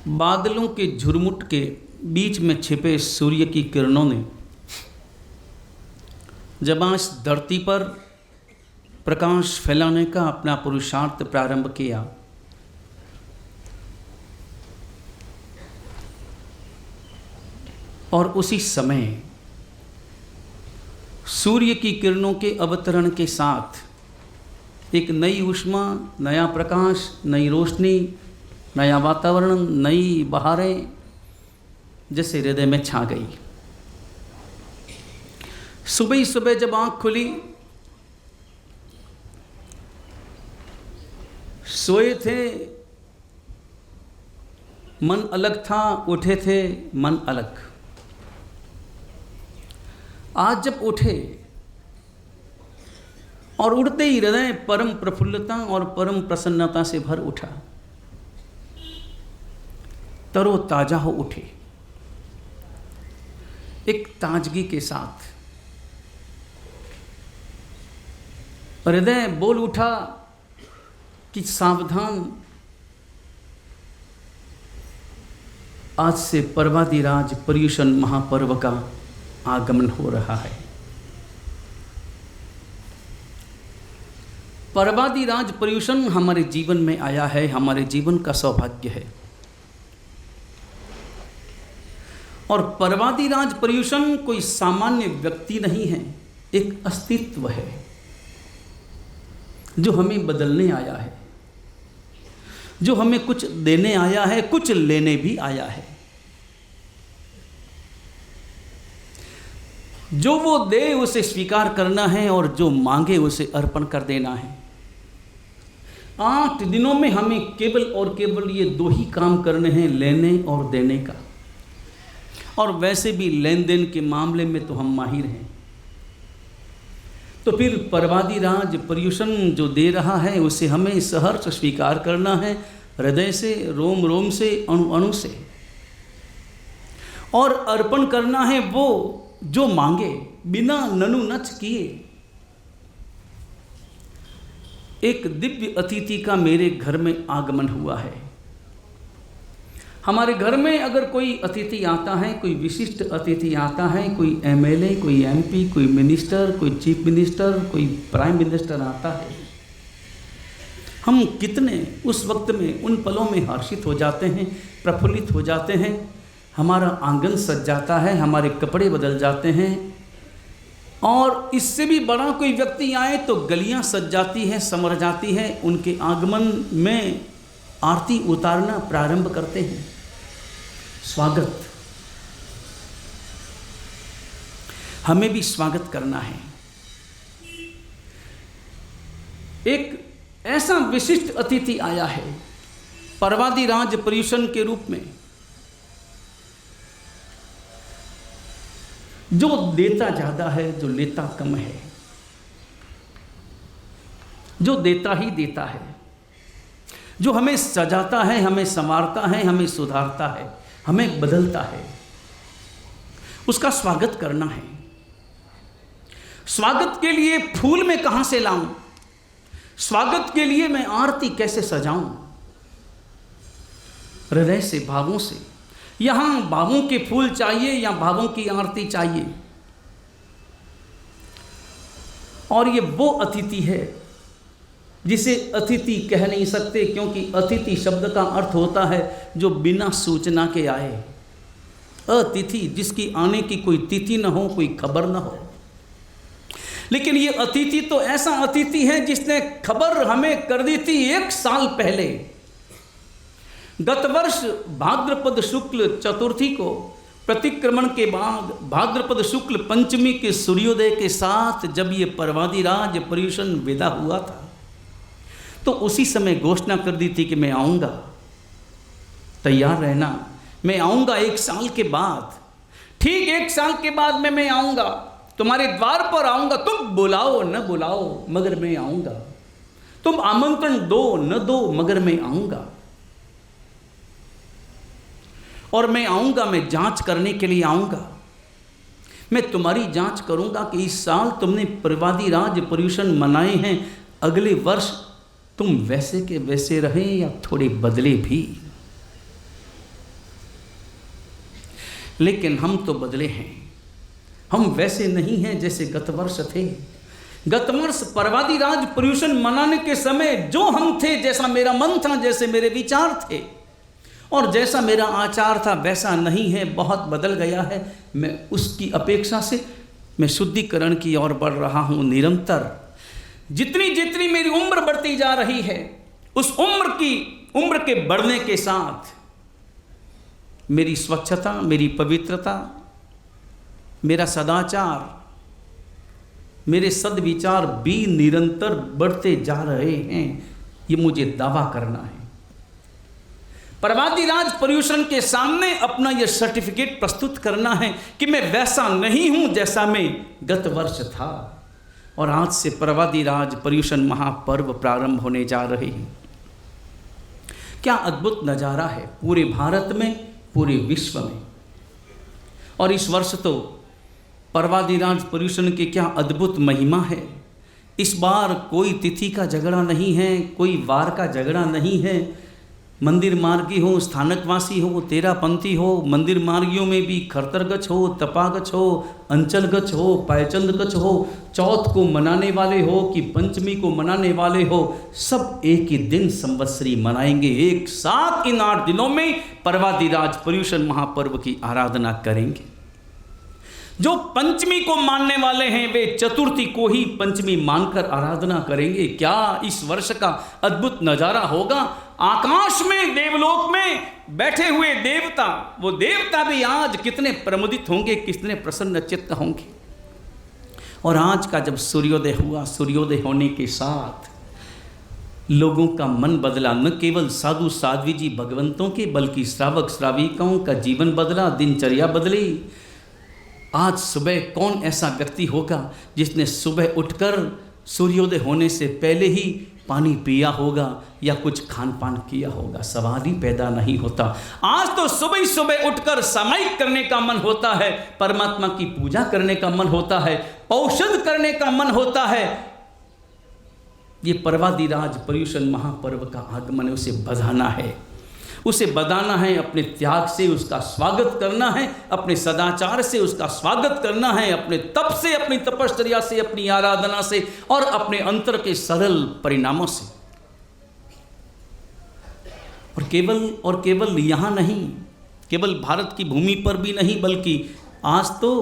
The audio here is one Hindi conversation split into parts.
बादलों के झुरमुट के बीच में छिपे सूर्य की किरणों ने जब आज धरती पर प्रकाश फैलाने का अपना पुरुषार्थ प्रारंभ किया, और उसी समय सूर्य की किरणों के अवतरण के साथ एक नई ऊष्मा, नया प्रकाश, नई रोशनी, नया वातावरण, नई बहारें जैसे हृदय में छा गई। सुबह ही सुबह जब आँख खुली, सोए थे मन अलग था, उठे थे मन अलग। आज जब उठे और उठते ही हृदय परम प्रफुल्लता और परम प्रसन्नता से भर उठा, तरोताजा हो उठे, एक ताजगी के साथ हृदय बोल उठा कि सावधान, आज से पर्वादिराज पर्युषण महापर्व का आगमन हो रहा है। पर्वादिराज पर्युषण हमारे जीवन में आया है, हमारे जीवन का सौभाग्य है। और पर्वादिराज पर्युषण कोई सामान्य व्यक्ति नहीं है, एक अस्तित्व है जो हमें बदलने आया है, जो हमें कुछ देने आया है, कुछ लेने भी आया है। जो वो दे उसे स्वीकार करना है और जो मांगे उसे अर्पण कर देना है। 8 दिनों में हमें केवल और केवल ये 2 ही काम करने हैं, लेने और देने का। और वैसे भी लेन देन के मामले में तो हम माहिर हैं। तो फिर पर्वादिराज पर्युषण जो दे रहा है उसे हमें सहर्ष स्वीकार करना है, हृदय से, रोम रोम से, अणु अणु से, और अर्पण करना है वो जो मांगे बिना ननु नच किए। एक दिव्य अतिथि का मेरे घर में आगमन हुआ है। हमारे घर में अगर कोई अतिथि आता है, कोई विशिष्ट अतिथि आता है, कोई एमएलए, कोई एमपी, कोई मिनिस्टर, कोई चीफ मिनिस्टर, कोई प्राइम मिनिस्टर आता है, हम कितने उस वक्त में, उन पलों में हर्षित हो जाते हैं, प्रफुल्लित हो जाते हैं। हमारा आंगन सज जाता है, हमारे कपड़े बदल जाते हैं, और इससे भी बड़ा कोई व्यक्ति आए तो गलियां सज जाती हैं, समर जाती हैं। उनके आगमन में आरती उतारना प्रारंभ करते हैं। स्वागत, हमें भी स्वागत करना है। एक ऐसा विशिष्ट अतिथि आया है पर्वादिराज पर्युषण के रूप में, जो देता ज़्यादा है, जो लेता कम है, जो देता ही देता है, जो हमें सजाता है, हमें संवारता है, हमें सुधारता है, हमें बदलता है। उसका स्वागत करना है। स्वागत के लिए फूल मैं कहाँ से लाऊं? स्वागत के लिए मैं आरती कैसे सजाऊं? हृदय से, भावों से। यहां भावों के फूल चाहिए या भावों की आरती चाहिए? और ये वो अतिथि है जिसे अतिथि कह नहीं सकते, क्योंकि अतिथि शब्द का अर्थ होता है जो बिना सूचना के आए। अतिथि जिसकी आने की कोई तिथि न हो, कोई खबर न हो। लेकिन ये अतिथि तो ऐसा अतिथि है जिसने खबर हमें कर दी थी 1 साल पहले। गत वर्ष भाद्रपद शुक्ल चतुर्थी को प्रतिक्रमण के बाद भाद्रपद शुक्ल पंचमी के सूर्योदय के साथ जब ये पर्वादिराज पर्युषण विदा हुआ था, तो उसी समय घोषणा कर दी थी कि मैं आऊँगा, तैयार रहना, मैं आऊँगा 1 साल के बाद। ठीक 1 साल के बाद में मैं आऊँगा, तुम्हारे द्वार पर आऊँगा। तुम बुलाओ न बुलाओ मगर मैं आऊँगा, तुम आमंत्रण दो न दो मगर मैं आऊँगा। और मैं आऊँगा, मैं जांच करने के लिए आऊँगा। मैं तुम्हारी जांच करूँगा कि इस साल तुमने पर्वादिराज पर्युषण मनाए हैं, अगले वर्ष तुम वैसे के वैसे रहे या थोड़े बदले भी। लेकिन हम तो बदले हैं। हम वैसे नहीं हैं जैसे गत वर्ष थे। गत वर्ष पर्वादिराज पर्यूषण मनाने के समय जो हम थे, जैसा मेरा मन था, जैसे मेरे विचार थे और जैसा मेरा आचार था, वैसा नहीं है, बहुत बदल गया है। मैं उसकी अपेक्षा से मैं शुद्धिकरण की ओर बढ़ रहा हूँ निरंतर। जितनी जितनी मेरी उम्र बढ़ती जा रही है, उस उम्र के बढ़ने के साथ मेरी स्वच्छता, मेरी पवित्रता, मेरा सदाचार, मेरे सद्विचार भी निरंतर बढ़ते जा रहे हैं। ये मुझे दावा करना है। पर्वादिराज पर्यूषण के सामने अपना यह सर्टिफिकेट प्रस्तुत करना है कि मैं वैसा नहीं हूं जैसा मैं गत वर्ष था। और आज से पर्वादिराज पर्यूषण महापर्व प्रारंभ होने जा रहे हैं। क्या अद्भुत नज़ारा है पूरे भारत में, पूरे विश्व में। और इस वर्ष तो पर्वादिराज पर्यूषण की क्या अद्भुत महिमा है। इस बार कोई तिथि का झगड़ा नहीं है, कोई वार का झगड़ा नहीं है। मंदिर मार्गी हो, स्थानकवासी हो, तेरापंथी हो, मंदिर मार्गियों में भी खरतरगछ हो, तपागछ हो, अंचलगछ हो, पायचंदगछ हो, चौथ को मनाने वाले हो कि पंचमी को मनाने वाले हो, सब एक ही दिन संवत्सरी मनाएंगे। एक साथ इन 8 दिनों में पर्वादिराज पर्यूषण महापर्व की आराधना करेंगे। जो पंचमी को मानने वाले हैं वे चतुर्थी को ही पंचमी मानकर आराधना करेंगे। क्या इस वर्ष का अद्भुत नज़ारा होगा। आकाश में, देवलोक में बैठे हुए देवता, वो देवता भी आज कितने प्रमुदित होंगे, कितने प्रसन्न चित्त होंगे। और आज का जब सूर्योदय हुआ, सूर्योदय होने के साथ लोगों का मन बदला। न केवल साधु साध्वी जी भगवंतों के, बल्कि श्रावक श्राविकाओं का जीवन बदला, दिनचर्या बदली। आज सुबह कौन ऐसा व्यक्ति होगा जिसने सुबह उठकर सूर्योदय होने से पहले ही पानी पिया होगा या कुछ खान पान किया होगा। सवाल ही पैदा नहीं होता। आज तो सुबह ही सुबह उठकर सामायिक करने का मन होता है, परमात्मा की पूजा करने का मन होता है, औषध करने का मन होता है। ये पर्वादिराज पर्यूषण महापर्व का आगमन है, उसे बधाना है, उसे बधाना है। अपने त्याग से उसका स्वागत करना है, अपने सदाचार से उसका स्वागत करना है, अपने तप से, अपनी तपश्चर्या से, अपनी आराधना से और अपने अंतर के सरल परिणामों से। और केवल यहाँ नहीं, केवल भारत की भूमि पर भी नहीं, बल्कि आज तो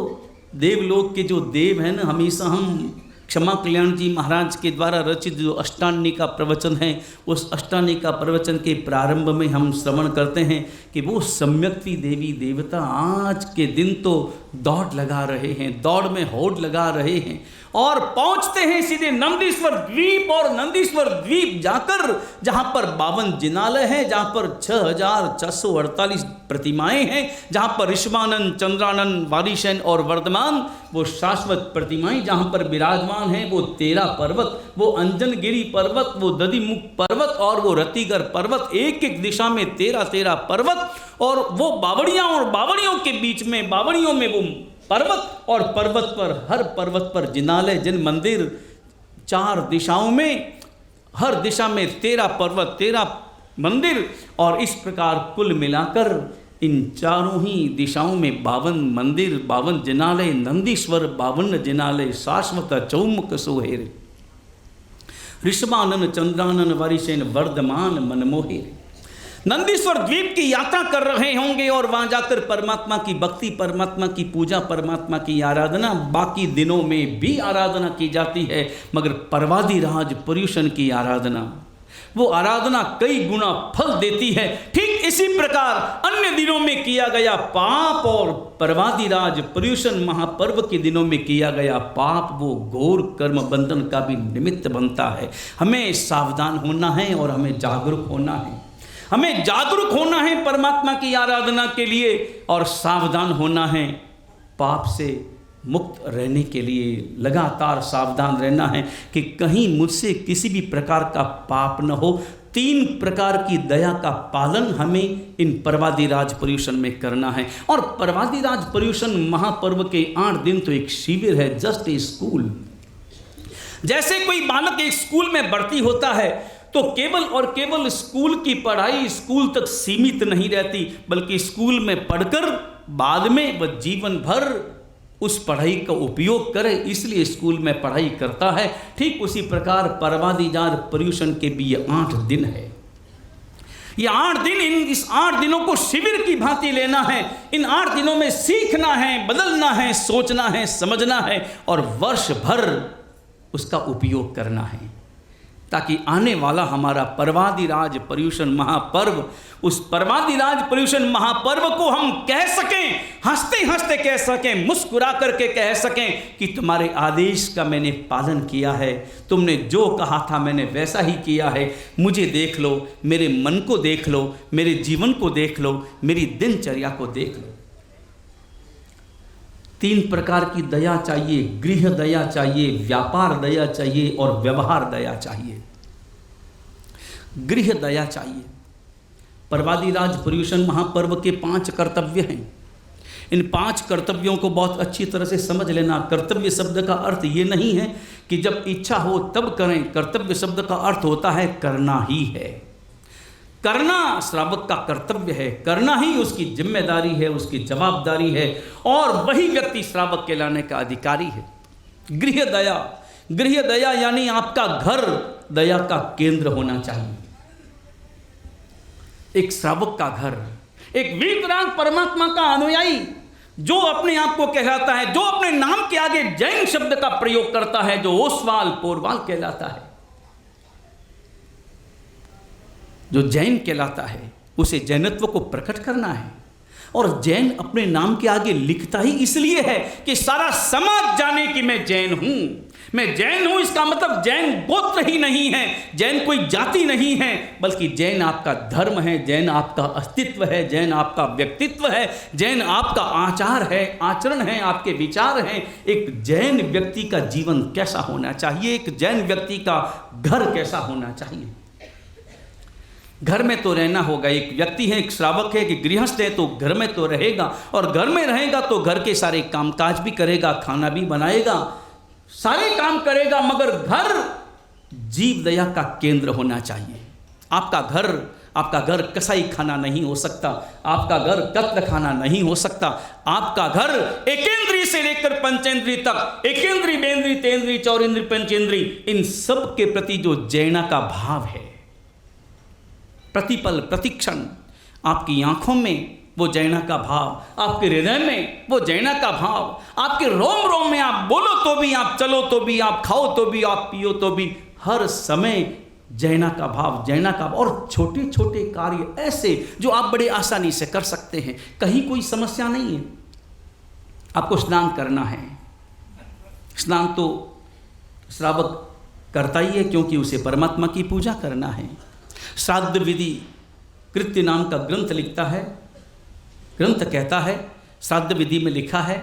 देवलोक के जो देव हैं ना, हमेशा हम क्षमा कल्याण जी महाराज के द्वारा रचित जो अष्टांगिका प्रवचन है, उस अष्टांगिका प्रवचन के प्रारंभ में हम श्रवण करते हैं कि वो सम्यक्ति देवी देवता आज के दिन तो दौड़ लगा रहे हैं, दौड़ में होड़ लगा रहे हैं और पहुंचते हैं सीधे नंदीश्वर द्वीप। और नंदीश्वर द्वीप जाकर जहां पर 52 जिनालय हैं, जहां पर 6648 प्रतिमाएं हैं, जहां पर ऋषभानन, चंद्रानन, वारिशैन और वर्धमान वो शाश्वत प्रतिमाएं जहां पर विराजमान हैं, वो 13 पर्वत, वो अंजनगिरी पर्वत, वो दधिमुख पर्वत और वो रतिगर पर्वत, एक एक दिशा में 13 पर्वत। और वो बावड़ियां और बावड़ियों के बीच में, बावड़ियों में वो पर्वत और पर्वत पर, हर पर्वत पर जिनालय, जिन मंदिर, 4 दिशाओं में, हर दिशा में 13 पर्वत, 13 मंदिर। और इस प्रकार कुल मिलाकर इन चारों ही दिशाओं में 52 मंदिर, 52 जिनालय, नंदीश्वर 52 जिनालय, शाश्वत चौमुख सोहेर, ऋषभानन, चंद्रानन, वारिशैन, वर्धमान, मनमोहेर। नंदीश्वर द्वीप की यात्रा कर रहे होंगे और वहां जाकर परमात्मा की भक्ति, परमात्मा की पूजा, परमात्मा की आराधना, बाकी दिनों में भी आराधना की जाती है, मगर पर्वादिराज पर्यूषण की आराधना, वो आराधना कई गुना फल देती है। ठीक इसी प्रकार अन्य दिनों में किया गया पाप और पर्वादिराज पर्यूषण महापर्व के दिनों में किया गया पाप वो घोर कर्म बंधन का भी निमित्त बनता है। हमें सावधान होना है और हमें जागरूक होना है। हमें जागरूक होना है परमात्मा की आराधना के लिए और सावधान होना है पाप से मुक्त रहने के लिए। लगातार सावधान रहना है कि कहीं मुझसे किसी भी प्रकार का पाप न हो। 3 प्रकार की दया का पालन हमें इन पर्वादिराज पर्यूषण में करना है। और पर्वादिराज पर्यूषण महापर्व के 8 दिन तो एक शिविर है, जस्ट ए स्कूल। जैसे कोई बालक एक स्कूल में भर्ती होता है तो केवल और केवल स्कूल की पढ़ाई स्कूल तक सीमित नहीं रहती, बल्कि स्कूल में पढ़कर बाद में वह जीवन भर उस पढ़ाई का उपयोग करे, इसलिए स्कूल में पढ़ाई करता है। ठीक उसी प्रकार परवादीदार पर्यूषण के भी ये 8 दिन है। ये 8 दिन, इस 8 दिनों को शिविर की भांति लेना है। इन 8 दिनों में सीखना है, बदलना है, सोचना है, समझना है और वर्ष भर उसका उपयोग करना है, ताकि आने वाला हमारा परवादिराज पर्यूषण महापर्व, उस परवादिराज पर्यूषण महापर्व को हम कह सकें, हंसते हंसते कह सकें, मुस्कुरा करके कह सकें कि तुम्हारे आदेश का मैंने पालन किया है, तुमने जो कहा था मैंने वैसा ही किया है। मुझे देख लो, मेरे मन को देख लो, मेरे जीवन को देख लो, मेरी दिनचर्या को देख लो। 3 प्रकार की दया चाहिए, गृह दया चाहिए, व्यापार दया चाहिए और व्यवहार दया चाहिए। गृह दया चाहिए। परवादिराज पर्यूषण महापर्व के 5 कर्तव्य हैं। इन 5 कर्तव्यों को बहुत अच्छी तरह से समझ लेना। कर्तव्य शब्द का अर्थ ये नहीं है कि जब इच्छा हो तब करें। कर्तव्य शब्द का अर्थ होता है करना ही है। करना श्रावक का कर्तव्य है, करना ही उसकी जिम्मेदारी है, उसकी जवाबदारी है और वही व्यक्ति श्रावक कहलाने का अधिकारी है। गृह दया, गृह दया यानी आपका घर दया का केंद्र होना चाहिए। एक श्रावक का घर, एक वीतराग परमात्मा का अनुयायी जो अपने आप को कहलाता है, जो अपने नाम के आगे जैन शब्द का प्रयोग करता है, जो ओसवाल पोरवाल कहलाता है, जो जैन कहलाता है, उसे जैनत्व को प्रकट करना है। और जैन अपने नाम के आगे लिखता ही इसलिए है कि सारा समाज जाने कि मैं जैन हूं। मैं जैन हूं, इसका मतलब जैन गोत्र ही नहीं है, जैन कोई जाति नहीं है, बल्कि जैन आपका धर्म है, जैन आपका अस्तित्व है, जैन आपका व्यक्तित्व है, जैन आपका आचार है, आचरण है, आपके विचार हैं। एक जैन व्यक्ति का जीवन कैसा होना चाहिए, एक जैन व्यक्ति का घर कैसा होना चाहिए। घर में तो रहना होगा। एक व्यक्ति है, एक श्रावक है कि गृहस्थ है तो घर में तो रहेगा, और घर में रहेगा तो घर के सारे कामकाज भी करेगा, खाना भी बनाएगा, सारे काम करेगा, मगर घर जीव दया का केंद्र होना चाहिए। आपका घर कसाई खाना नहीं हो सकता, आपका घर कत्ल खाना नहीं हो सकता। आपका घर एकेंद्रीय से लेकर पंचेंद्रीय तक, एकेंद्रीय, बेंद्रीय, तेंद्रीय, चौरेंद्रीय, पंचेंद्रीय, इन सब के प्रति जो जैना का भाव है, प्रतिपल प्रतिक्षण आपकी आंखों में वो जैना का भाव, आपके हृदय में वो जैना का भाव, आपके रोम रोम में, आप बोलो तो भी, आप चलो तो भी, आप खाओ तो भी, आप पियो तो भी, हर समय जैना का भाव, जैना का भाव। और छोटे छोटे कार्य ऐसे जो आप बड़े आसानी से कर सकते हैं, कहीं कोई समस्या नहीं है। आपको स्नान करना है, स्नान तो श्रावक करता ही है क्योंकि उसे परमात्मा की पूजा करना है। श्राद्ध विधि कृत्य नाम का ग्रंथ लिखता है, ग्रंथ कहता है, श्राद्ध विधि में लिखा है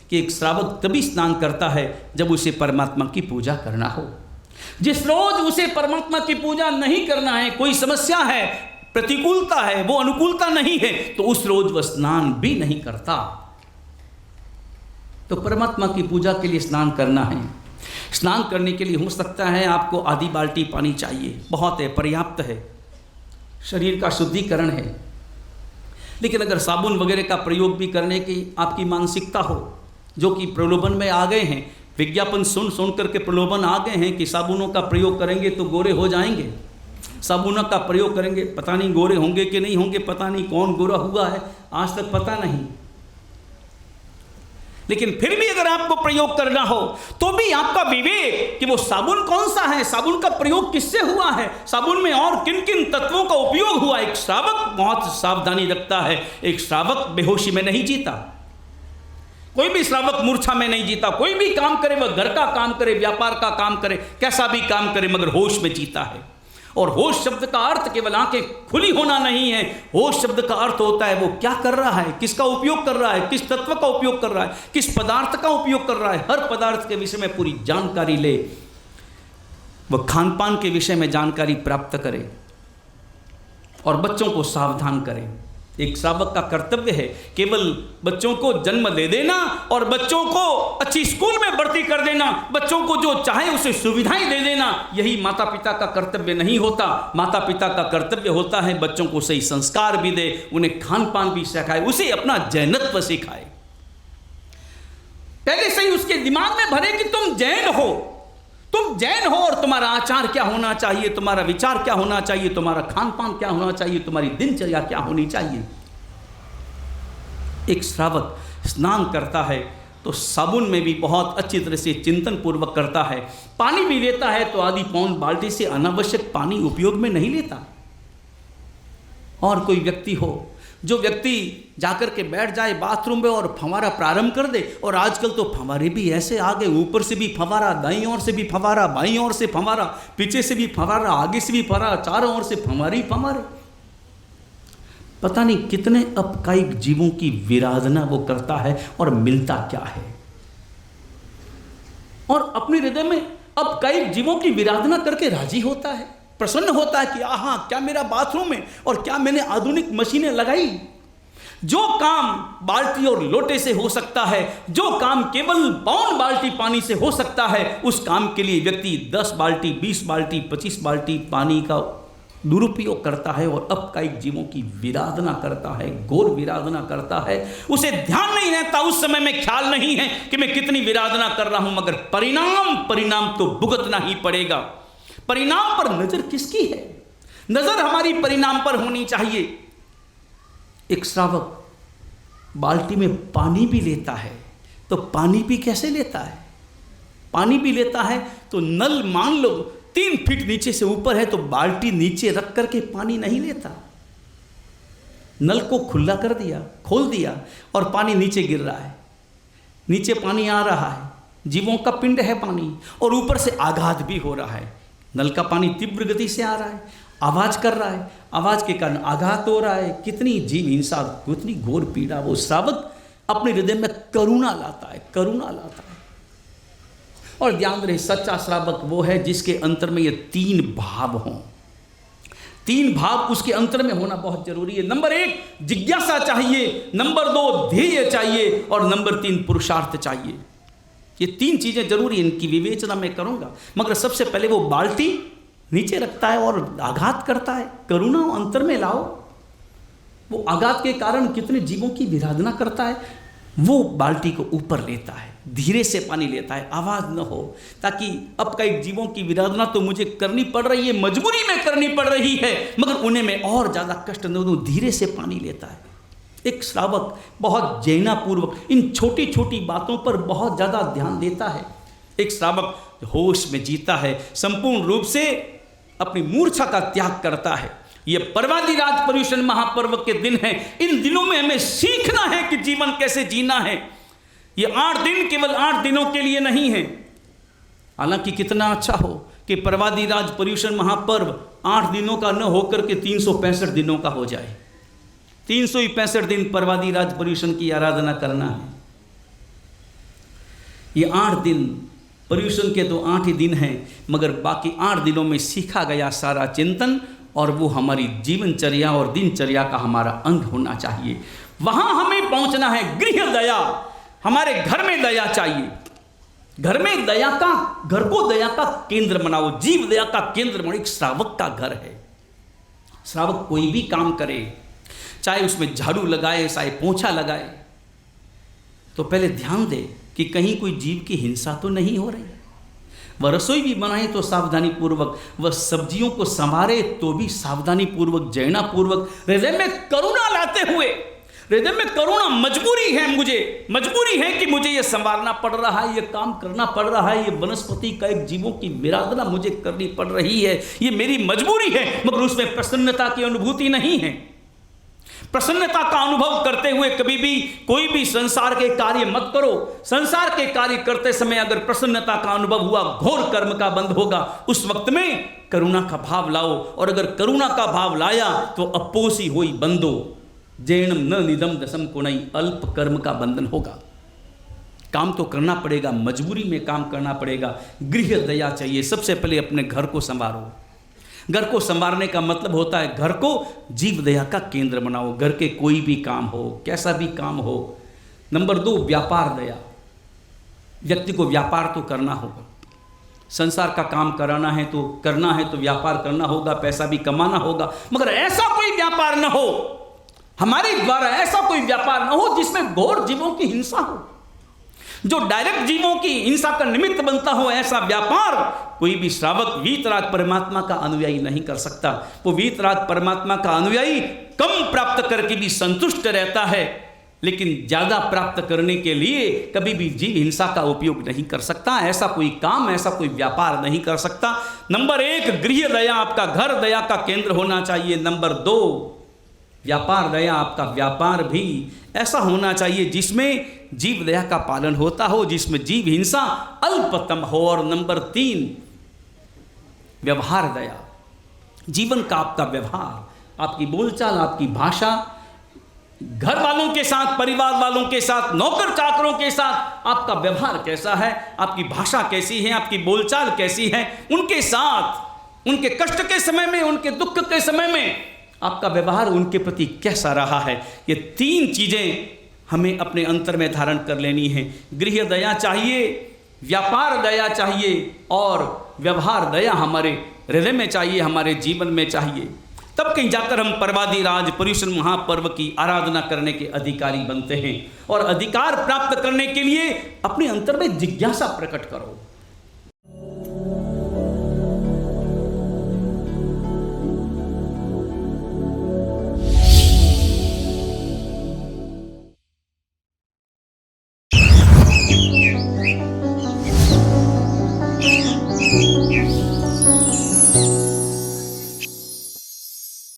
कि एक श्रावक तभी स्नान करता है जब उसे परमात्मा की पूजा करना हो। जिस रोज उसे परमात्मा की पूजा नहीं करना है, कोई समस्या है, प्रतिकूलता है, वो अनुकूलता नहीं है, तो उस रोज वह स्नान भी नहीं करता। तो परमात्मा की पूजा के लिए स्नान करना है। स्नान करने के लिए हो सकता है आपको आधी बाल्टी पानी चाहिए, बहुत है, पर्याप्त है, शरीर का शुद्धिकरण है। लेकिन अगर साबुन वगैरह का प्रयोग भी करने की आपकी मानसिकता हो, जो कि प्रलोभन में आ गए हैं, विज्ञापन सुन सुन करके प्रलोभन आ गए हैं कि साबुनों का प्रयोग करेंगे तो गोरे हो जाएंगे, साबुनों का प्रयोग करेंगे, पता नहीं गोरे होंगे कि नहीं होंगे, पता नहीं कौन गोरा हुआ है, आज तक पता नहीं। लेकिन फिर भी अगर आपको प्रयोग करना हो तो भी आपका विवेक कि वो साबुन कौन सा है, साबुन का प्रयोग किससे हुआ है, साबुन में और किन किन तत्वों का उपयोग हुआ। एक श्रावक बहुत सावधानी रखता है। एक श्रावक बेहोशी में नहीं जीता, कोई भी श्रावक मूर्छा में नहीं जीता। कोई भी काम करे, वह घर का काम करे, व्यापार का काम करे, कैसा भी काम करे, मगर होश में जीता है। और होश शब्द का अर्थ केवल आंखें खुली होना नहीं है। होश शब्द का अर्थ होता है वो क्या कर रहा है, किसका उपयोग कर रहा है, किस तत्व का उपयोग कर रहा है, किस पदार्थ का उपयोग कर रहा है। हर पदार्थ के विषय में पूरी जानकारी ले, वह खान पान के विषय में जानकारी प्राप्त करे और बच्चों को सावधान करे। एक श्रावक का कर्तव्य है केवल बच्चों को जन्म दे देना और बच्चों को अच्छी स्कूल में भर्ती कर देना, बच्चों को जो चाहे उसे सुविधाएं दे देना, यही माता पिता का कर्तव्य नहीं होता। माता पिता का कर्तव्य होता है बच्चों को सही संस्कार भी दे, उन्हें खान पान भी सिखाए, उसे अपना जैनत्व सिखाए। पहले से ही उसके दिमाग में भरे कि तुम जैन हो, तुम जैन हो और तुम्हारा आचार क्या होना चाहिए, तुम्हारा विचार क्या होना चाहिए, तुम्हारा खान पान क्या होना चाहिए, तुम्हारी दिनचर्या क्या होनी चाहिए। एक श्रावक स्नान करता है तो साबुन में भी बहुत अच्छी तरह से चिंतन पूर्वक करता है। पानी भी लेता है तो आधी पौन बाल्टी से अनावश्यक पानी उपयोग में नहीं लेता। और कोई व्यक्ति हो, जो व्यक्ति जाकर के बैठ जाए बाथरूम में और फंवारा प्रारंभ कर दे, और आजकल तो फंवारे भी ऐसे आ गए, ऊपर से भी फंवारा, दाईं ओर से भी फंवारा, बाईं ओर से फंवारा, पीछे से भी फंवारा, आगे से भी फंवारा, चारों ओर से फंवारे ही फंवारे। पता नहीं कितने अपकायिक जीवों की विराधना वो करता है और मिलता क्या है। और अपने हृदय में अपकायिक जीवों की विराधना करके राजी होता है, प्रसन्न होता है कि आहा क्या मेरा बाथरूम है और क्या मैंने आधुनिक मशीनें लगाई। जो काम बाल्टी और लोटे से हो सकता है, जो काम केवल पौन बाल्टी पानी से हो सकता है, उस काम के लिए व्यक्ति 10 बाल्टी, 20 बाल्टी, 25 बाल्टी पानी का दुरुपयोग करता है और अपकायिक जीवों की विराधना करता है, घोर विराधना करता है। उसे ध्यान नहीं रहता, उस समय में ख्याल नहीं है कि मैं कितनी विराधना कर रहा हूं, मगर परिणाम तो भुगतना ही पड़ेगा। परिणाम पर नजर किसकी है? नजर हमारी परिणाम पर होनी चाहिए। एक श्रावक बाल्टी में पानी भी लेता है तो पानी भी कैसे लेता है? पानी भी लेता है तो नल मान लो 3 फीट नीचे से ऊपर है तो बाल्टी नीचे रख करके पानी नहीं लेता। नल को खुला कर दिया, खोल दिया और पानी नीचे गिर रहा है, नीचे पानी आ रहा है, जीवों का पिंड है पानी, और ऊपर से आघात भी हो रहा है। नल का पानी तीव्र गति से आ रहा है, आवाज कर रहा है, आवाज के कारण आघात हो रहा है। कितनी जीव हिंसा, कितनी घोर पीड़ा। वो श्रावक अपने हृदय में करुणा लाता है, करुणा लाता है। और ध्यान रहे, सच्चा श्रावक वो है जिसके अंतर में ये 3 भाव हों। 3 भाव उसके अंतर में होना बहुत जरूरी है। नंबर 1 जिज्ञासा चाहिए, नंबर 2 ध्येय चाहिए, और नंबर 3 पुरुषार्थ चाहिए। ये 3 चीजें जरूरी, इनकी विवेचना मैं करूंगा। मगर सबसे पहले वो बाल्टी नीचे रखता है और आघात करता है। करुणा अंतर में लाओ। वो आघात के कारण कितने जीवों की विराधना करता है। वो बाल्टी को ऊपर लेता है, धीरे से पानी लेता है, आवाज न हो, ताकि अब कई जीवों की विराधना तो मुझे करनी पड़ रही है, मजबूरी में करनी पड़ रही है, मगर उन्हें मैं और ज्यादा कष्ट न दूं, धीरे से पानी लेता है। एक श्रावक बहुत जैनापूर्वक इन छोटी छोटी बातों पर बहुत ज़्यादा ध्यान देता है। एक श्रावक होश में जीता है, संपूर्ण रूप से अपनी मूर्छा का त्याग करता है। ये पर्वादिराज पर्युषण महापर्व के दिन है। इन दिनों में हमें सीखना है कि जीवन कैसे जीना है। ये 8 दिन केवल 8 दिनों के लिए नहीं है। हालांकि कितना अच्छा हो कि पर्वादिराज पर्युषण महापर्व 8 दिनों का न होकर के 365 दिनों का हो जाए। 365 दिन पर्वादिराज पर्युषण की आराधना करना है। ये 8 दिन पर्युषण के तो 8 ही दिन हैं, मगर बाकी 8 दिनों में सीखा गया सारा चिंतन, और वो हमारी जीवनचर्या और दिनचर्या का हमारा अंग होना चाहिए। वहां हमें पहुंचना है। गृह दया, हमारे घर में दया चाहिए। घर में दया का, घर को दया का केंद्र बनाओ, जीव दया का केंद्र बनाओ। एक श्रावक का घर है। श्रावक कोई भी काम करे, चाहे उसमें झाड़ू लगाए, चाहे पोंछा लगाए, तो पहले ध्यान दे कि कहीं कोई जीव की हिंसा तो नहीं हो रही। वह रसोई भी बनाए तो सावधानी पूर्वक, वह सब्जियों को संवारे तो भी सावधानी पूर्वक, जैना पूर्वक, हृदय में करुणा लाते हुए। हृदय में करुणा, मजबूरी है, मुझे मजबूरी है कि मुझे ये संवारना पड़ रहा है, ये काम करना पड़ रहा है, ये वनस्पति का एक जीवों की विराधना मुझे करनी पड़ रही है, ये मेरी मजबूरी है, मगर उसमें प्रसन्नता की अनुभूति नहीं है। प्रसन्नता का अनुभव करते हुए कभी भी कोई भी संसार के कार्य मत करो। संसार के कार्य करते समय अगर प्रसन्नता का अनुभव हुआ, घोर कर्म का बंध होगा। उस वक्त में करुणा का भाव लाओ, और अगर करुणा का भाव लाया तो अपोसी होई बंदो जैनम न निदम दशम कुणई, अल्प कर्म का बंधन होगा। काम तो करना पड़ेगा, मजबूरी में काम करना पड़ेगा। गृह दया चाहिए। सबसे पहले अपने घर को संवारो, घर को संवारने का मतलब होता है घर को जीव दया का केंद्र बनाओ। घर के कोई भी काम हो, कैसा भी काम हो। नंबर 2, व्यापार दया। व्यक्ति को व्यापार तो करना होगा, संसार का काम करना है तो व्यापार करना होगा, पैसा भी कमाना होगा, मगर ऐसा कोई व्यापार न हो, हमारे द्वारा ऐसा कोई व्यापार न हो जिसमें घोर जीवों की हिंसा हो, जो डायरेक्ट जीवों की हिंसा का निमित्त बनता हो। ऐसा व्यापार कोई भी श्रावक वीतराग परमात्मा का अनुयायी नहीं कर सकता। वो वीतराग परमात्मा का अनुयायी कम प्राप्त करके भी संतुष्ट रहता है, लेकिन ज्यादा प्राप्त करने के लिए कभी भी जीव हिंसा का उपयोग नहीं कर सकता। ऐसा कोई काम, ऐसा कोई व्यापार नहीं कर सकता। नंबर 1, गृह दया, आपका घर दया का केंद्र होना चाहिए। नंबर 2, व्यापार दया, आपका व्यापार भी ऐसा होना चाहिए जिसमें जीव दया का पालन होता हो, जिसमें जीव हिंसा अल्पतम हो। और नंबर 3, व्यवहार दया, जीवन का आपका व्यवहार, आपकी बोलचाल, आपकी भाषा, घर वालों के साथ, परिवार वालों के साथ, नौकर चाकरों के साथ आपका व्यवहार कैसा है, आपकी भाषा कैसी है, आपकी बोलचाल कैसी है, उनके साथ उनके कष्ट के समय में, उनके दुख के समय में आपका व्यवहार उनके प्रति कैसा रहा है। ये 3 चीजें हमें अपने अंतर में धारण कर लेनी है। गृह दया चाहिए, व्यापार दया चाहिए और व्यवहार दया हमारे हृदय में चाहिए, हमारे जीवन में चाहिए। तब कहीं जाकर हम पर्वादिराज पर्युषण महापर्व की आराधना करने के अधिकारी बनते हैं। और अधिकार प्राप्त करने के लिए अपने अंतर में जिज्ञासा प्रकट करो।